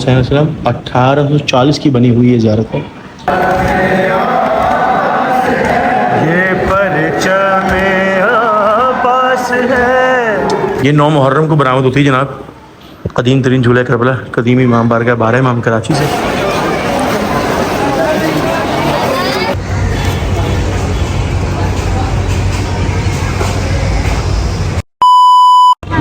हुसैन अलैहिस्सलाम 1840 की बनी हुई है ज़ियारत है। ये परचम अब्बास है। ये 9 मुहर्रम को बरामद होती है जनाब, कदीम तरीन झूला करबला, कदीम इमाम बारगाह 12 इमाम कराची से।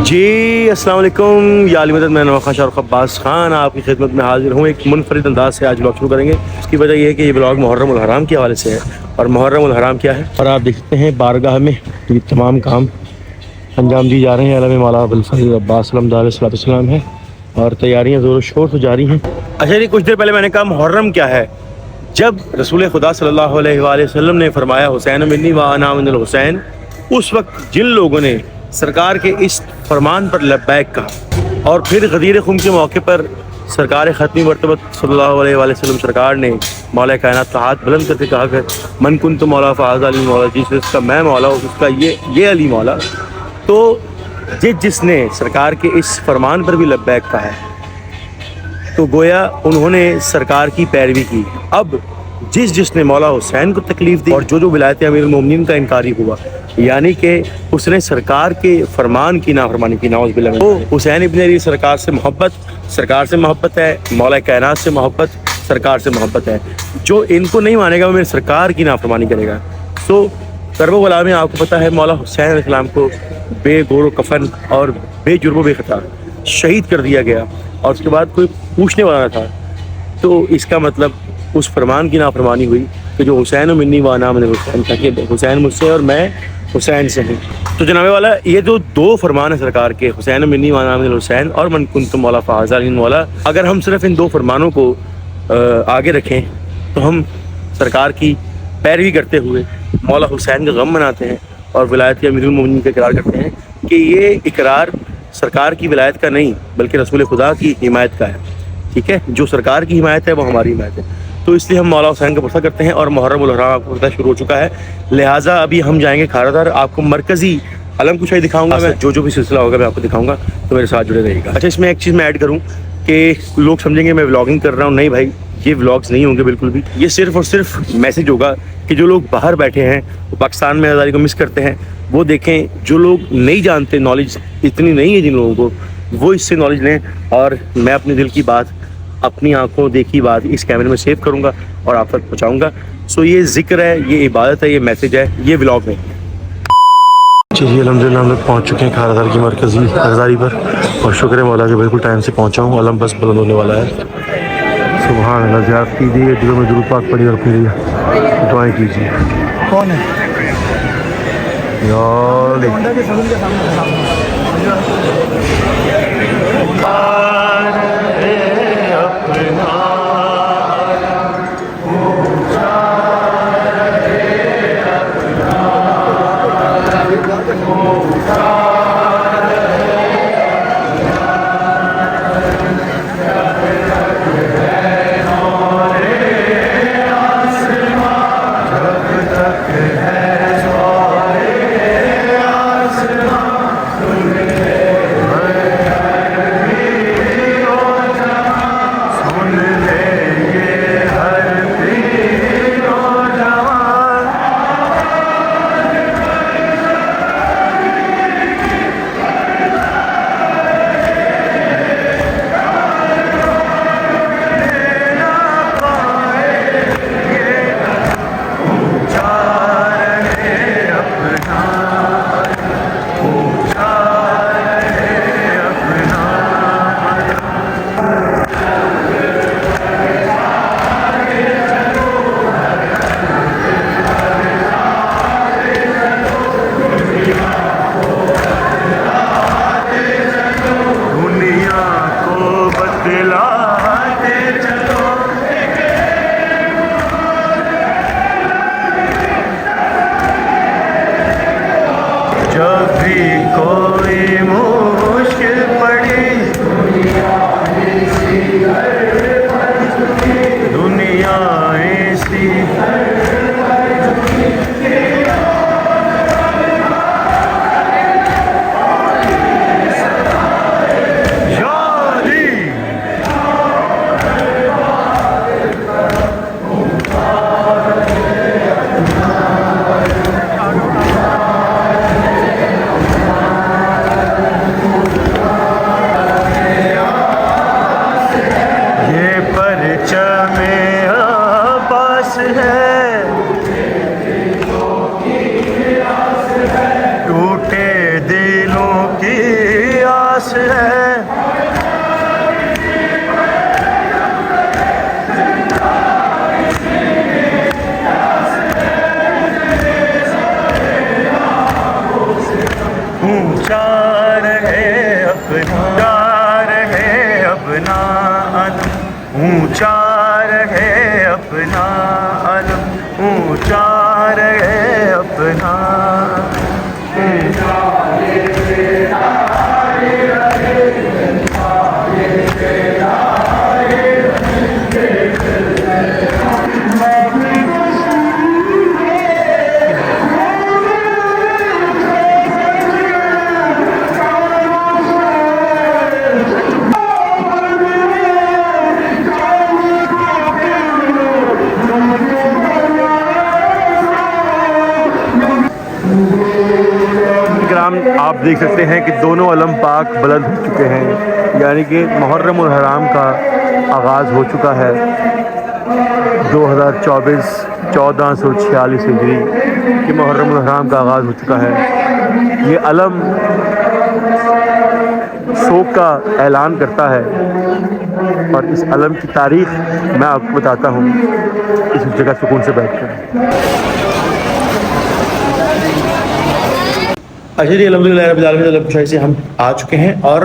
जी अस्सलाम वालेकुम या अली मदद, मैं नवाखा शाहरुख अब्बास खान आपकी खिदमत में हाजिर हूँ। एक मुनफरिद अंदाज से आज ब्लॉग शुरू करेंगे। इसकी वजह यह है कि ये ब्लॉग मुहर्रम उल हराम के हवाले से है, और मुहर्रम उल हराम क्या है, और आप देखते हैं बारगाह में ये तमाम काम अंजाम दिए जा रहे हैं। आलम मौला अबुल फज़ल अब्बास अलैहिस्सलाम है, और तैयारियाँ ज़ोर शोर से जारी हैं। अच्छा जी, कुछ देर पहले मैंने कहा मुहर्रम क्या है। जब रसूल खुदा सल्लल्लाहु अलैहि वसल्लम ने फरमाया हुसैन मिन्नी व अना मिनल हुसैन, उस वक्त जिन लोगों ने सरकार के इस फरमान पर लब्बैक कहा, और फिर गदीर खुम के मौके पर सरकार ख़त्मी मरतबत सल्लल्लाहु अलैहि वसल्लम सरकार ने मौला कायनात का हाथ बुलंद करके कहा कि मन कुन्तु मौला फ़हाज़ा अली मौला, जिसका मैं मौला हूँ उसका ये अली मौला। तो जिसने सरकार के इस फरमान पर भी लब्बैक कहा है, तो गोया उन्होंने सरकार की पैरवी की। अब जिसने मौला हुसैन को तकलीफ़ दी और जो विलायत अमीरुल मोमिनीन का इनकारी हुआ, यानी कि उसने सरकार के फरमान की नाफरमानी की, नाउज़ बिल्लाह, तो हुसैन इब्न अली सरकार से मोहब्बत है, मौला कायनात से मोहब्बत, सरकार से मोहब्बत है। जो इनको नहीं मानेगा वो मेरी सरकार की नाफरमानी करेगा। तो करबला में आपको पता है मौला हुसैन अलैहिस्सलाम को बेगोर कफन और बेजुर्म बेखता शहीद कर दिया गया, और उसके बाद कोई पूछने वाला था। तो इसका मतलब उस फरमान की नाफरमानी हुई कि जो हुसैन मिन्नी व अना मिनल हुसैन था, कि हुसैन मुझसे और मैं हुसैन से हूँ। तो जनाबे वाला, ये जो 2 फरमान है सरकार के, हुसैन मिन्नी व अना मिनल हुसैन और मन कुन्तु मौला फ़हाज़ा अली मौला, अगर हम सिर्फ इन 2 फरमानों को आगे रखें तो हम सरकार की पैरवी करते हुए मौला हुसैन का गम मनाते हैं और विलायत अमीरुल मोमिनीन का इकरार करते हैं कि ये इकरार सरकार की विलायत का नहीं बल्कि रसूल खुदा की हिमायत का है। ठीक है, जो सरकार की हिमायत है वो हमारी हिमायत है। तो इसलिए हम मौला हुसैन का पुरसा करते हैं, और मुहर्रम उल हराम आपको पता शुरू हो चुका है। लिहाजा अभी हम जाएंगे खारादार, आपको मरकज़ी अलम कुशाई दिखाऊंगा मैं, जो भी सिलसिला होगा मैं आपको दिखाऊंगा, तो मेरे साथ जुड़े रहिएगा। अच्छा, इसमें एक चीज़ मैं ऐड करूँ कि लोग समझेंगे मैं व्लॉगिंग कर रहा हूँ। नहीं भाई, ये व्लॉग्स नहीं होंगे बिल्कुल भी। ये सिर्फ और सिर्फ मैसेज होगा कि जो लोग बाहर बैठे हैं, वो पाकिस्तान में आज़ादी को मिस करते हैं, वो देखें। जो लोग नहीं जानते, नॉलेज इतनी नहीं है जिन लोगों को, वो इससे नॉलेज लें। और मैं अपने दिल की बात, अपनी आंखों देखी बात इस कैमरे में सेव करूंगा और आप तक पहुंचाऊंगा। सो ये जिक्र है, ये इबादत है, ये मैसेज है, ये व्लॉग है। चलिए अल्हम्दुलिल्लाह हम लोग पहुँच चुके हैं खारादार की मरकज़ी अज़ारी पर, और शुक्र है मौला के बिल्कुल टाइम से पहुँचा हूँ। अलम बस बुलंद होने वाला है। सुभान अल्लाह, ज़ियारत कीजिए, दिलों में दुरूद पाक पढ़िए और अपने लिए दुआएं कीजिए। कौन है ہے ٹوٹے دلوں کی آس ہے اونچا رہے اپنا علم اونچا رہے اپنا علم اونچا رہے اپنا آپ دیکھ سکتے ہیں کہ دونوں علم پاک بلند ہو چکے ہیں، یعنی کہ محرم الحرام کا آغاز ہو چکا ہے 2024 1446 ہجری کہ محرم الحرام کا آغاز ہو چکا ہے۔ یہ علم سوگ کا اعلان کرتا ہے اور اس علم کی تاریخ میں آپ کو بتاتا ہوں اس جگہ سکون سے بیٹھ کر۔ اچھا جی، الحمدللہ رب العالمین اللہ کی سے ہم آ چکے ہیں اور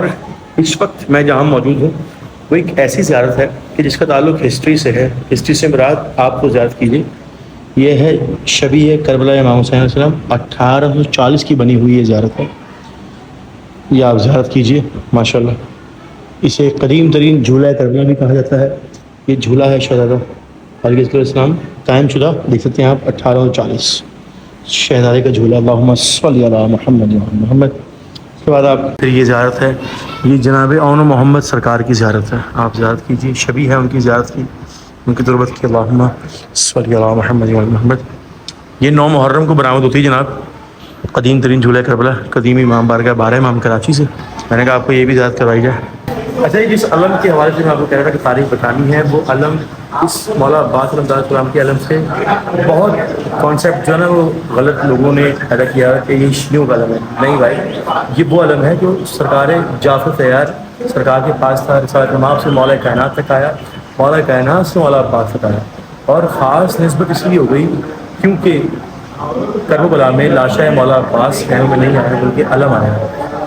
اس وقت میں جہاں موجود ہوں وہ ایک ایسی زیارت ہے کہ جس کا تعلق ہسٹری سے ہے۔ ہسٹری سے مراد آپ کو زیارت کیجیے، یہ ہے شبیہ کربلا امام حسین علیہ السلام، 1840 کی بنی ہوئی یہ زیارت ہے۔ یہ آپ زیارت کیجیے ماشاءاللہ۔ اسے قدیم ترین جھولا کربلا بھی کہا جاتا ہے۔ یہ جھولا ہے شہزادہ علیہ السلام قائم شدہ، دیکھ سکتے ہیں آپ 1840 شہزادے کا جھولا۔ اللہم صلی علی محمد محمد۔ اس کے بعد آپ پھر یہ زیارت ہے، یہ جناب اون محمد سرکار کی زیارت ہے، آپ زیارت کیجیے، شبیہ ہے ان کی زیارت کی، ان کی تربت کی۔ اللہم صلی علی محمد محمد۔ یہ 9 محرم کو برآمد ہوتی ہے جناب، قدیم ترین جھولا کربلا، قدیم امام بارگاہ 12 امام کراچی سے۔ میں نے کہا آپ کو یہ بھی زیارت کروائی جائے۔ اچھا جی، جس علم کے حوالے سے میں آپ کو کہہ رہا تھا کہ تاریخ بتانی ہے، وہ علم اس مولا عباس علیہ السلام کے علم سے بہت کانسیپٹ جو ہے نا وہ غلط لوگوں نے پیدا کیا کہ یہ شیعوں کا علم ہے۔ نہیں بھائی، یہ وہ علم ہے جو سرکار جعفر طیار سرکار کے پاس تھا، رسالت امام سے مولا کائنات تک آیا، مولا کائنات سے مولا عباس تک آیا، اور خاص نسبت اس لیے ہو گئی کیونکہ کربلا میں لاشا مولا عباس کہنے میں نہیں آیا بلکہ علم آیا۔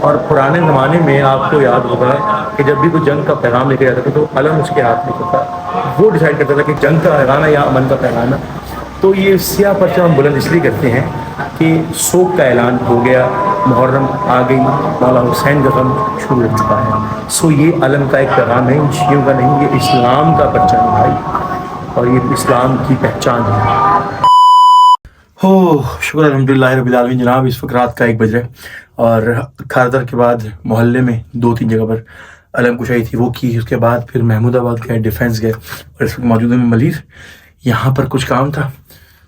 اور پرانے زمانے میں آپ کو یاد ہوگا کہ جب بھی کوئی جنگ کا پیغام لے کے جاتا تھا تو علم اس کے ہاتھ میں ہوتا، وہ ڈیسائیڈ کرتا تھا کہ جنگ کا پیغام ہے یا امن کا پیغام ہے۔ تو یہ سیاہ پرچم ہم بلند اس لیے کرتے ہیں کہ سوگ کا اعلان ہو گیا، محرم آ گئی، مولا حسین کا غم شروع ہو چکا ہے۔ سو یہ علم کا ایک پیغام ہے، شیعوں کا نہیں، یہ اسلام کا پرچم ہے بھائی، اور یہ اسلام کی پہچان ہے۔ شکر الحمدللہ رب العالمین۔ جناب اس وقت رات کا 1 بج رہا ہے اور کھاردر کے بعد محلے میں 2-3 جگہ پر علم کشائی تھی، وہ کی۔ اس کے بعد پھر محمود آباد گئے، ڈیفینس گئے، اور اس وقت موجود ہیں ملیر۔ یہاں پر کچھ کام تھا،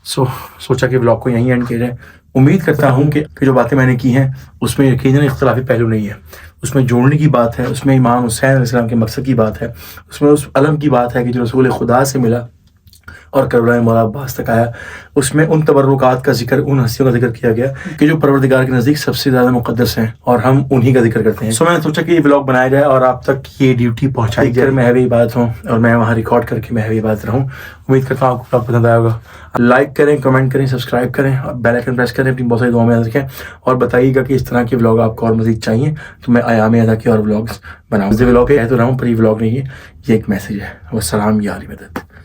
سوچا کہ بلاگ کو یہیں اینڈ کیا جائے۔ امید کرتا ہوں کہ جو باتیں میں نے کی ہیں اس میں یقیناً اختلافی پہلو نہیں ہے، اس میں جوڑنے کی بات ہے، اس میں امام حسین علیہ السلام کے مقصد کی بات ہے، اس میں اس علم کی بات ہے کہ جو رسول خدا سے ملا اور کربلا مولا عباس تک آیا۔ اس میں ان تبرکات کا ذکر، ان ہستیوں کا ذکر کیا گیا کہ جو پروردگار کے نزدیک سب سے زیادہ مقدس ہیں، اور ہم انہی کا ذکر کرتے ہیں۔ میں نے سوچا کہ یہ ولاگ بنایا جائے اور آپ تک یہ ڈیوٹی پہنچائی جائے، میں بھی عبادت ہوں اور میں وہاں ریکارڈ کر کے میں بھی عبادت رہوں۔ امید کرتا ہوں آپ کو پسند آیا ہوگا۔ لائک کریں، کمنٹ کریں، سبسکرائب کریں اور بیل آئیکن پریس کریں، اپنی بہت ساری دعاؤں میں یاد رکھیں، اور بتائیے گا کہ اس طرح کے ولاگ آپ کو اور مزید چاہیے تو میں ایام ادا کے اور ولاگس بناؤں۔ ولاگ ہے تو رہا ہوں پر یہ ولاگ نہیں ہے، یہ ایک میسیج ہے۔ والسلام یا علی مدد۔